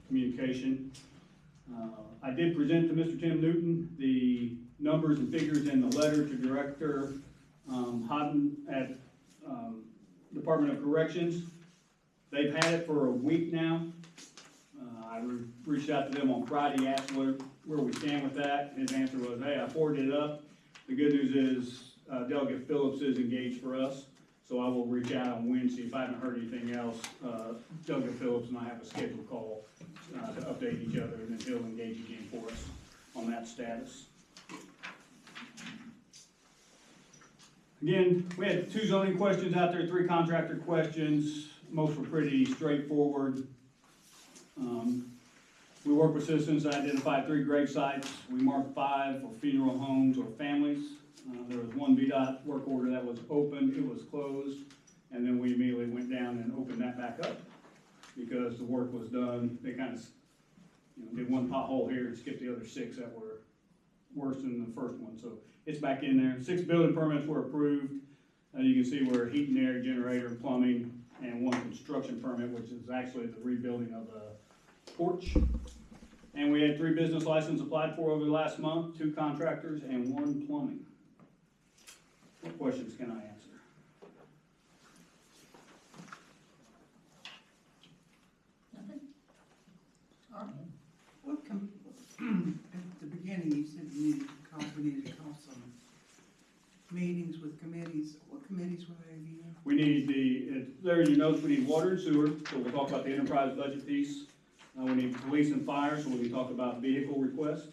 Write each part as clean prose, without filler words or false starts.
communication. I did present to Mr. Tim Newton the numbers and figures in the letter to Director Hodden at Department of Corrections. They've had it for a week now. I reached out to them on Friday, asked where we stand with that. His answer was, hey, I forwarded it up. The good news is Delegate Phillips is engaged for us, so I will reach out on Wednesday. If I haven't heard anything else, Delegate Phillips and I have a scheduled call to update each other, and then he'll engage again for us on that status. Again, we had 2 zoning questions out there, 3 contractor questions. Most were pretty straightforward. We worked with citizens to identify 3 grave sites. We marked 5 for funeral homes or families. There was 1 VDOT work order that was open, it was closed, and then we immediately went down and opened that back up because the work was done. They kind of, did 1 pothole here and skipped the other 6 that were worse than the first one. So it's back in there. 6 building permits were approved. You can see where heat and air, generator, plumbing, and 1 construction permit, which is actually the rebuilding of the porch. And we had 3 business licenses applied for over the last month, 2 contractors, and 1 plumbing. What questions can I answer? Nothing? All right. At the beginning, you said we needed to call some meetings with committees. What committees were they again? We need there in your notes, we need water and sewer, so we'll talk about the enterprise budget piece. We need police and fire, so we can talk about vehicle request.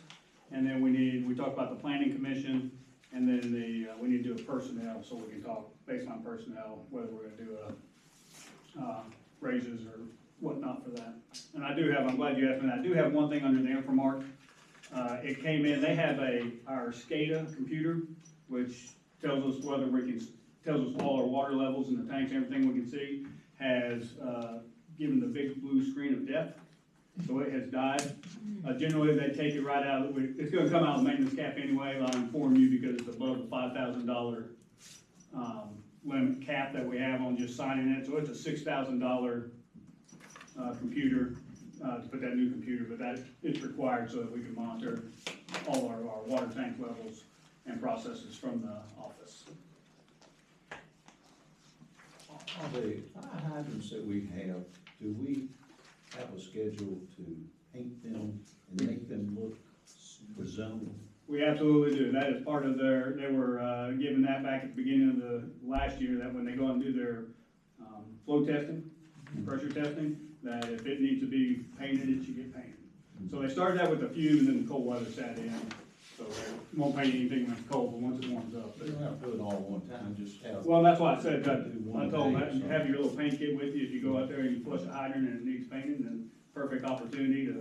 And then we talk about the planning commission, and then we need to do a personnel, so we can talk based on personnel, whether we're gonna do raises or whatnot for that. And I'm glad you asked me that, I do have one thing under the Infomark. It came in, they have our SCADA computer, which tells us tells us all our water levels in the tanks, everything we can see, has given the big blue screen of death. So it has died. Generally, they take it right out of it's gonna come out of the maintenance cap anyway, I'll inform you because it's above the $5,000 limit cap that we have on just signing it. So it's a $6,000 computer to put that new computer, but that it's required so that we can monitor all our water tank levels and processes from the office. Are the fire hydrants that we have, do we have a schedule to paint them and make them look presentable? We absolutely do. That is part of they were given that back at the beginning of the last year, that when they go and do their flow testing, pressure testing, that if it needs to be painted, it should get painted. So they started that with a few, and then the cold weather set in. So they won't paint anything when it's cold, but once it warms up. You don't have to do it all at one time, just have. Well, that's why I said that. I told them that you have your little paint kit with you. If you go out there and you flush a hydrant and it needs painting, then perfect opportunity to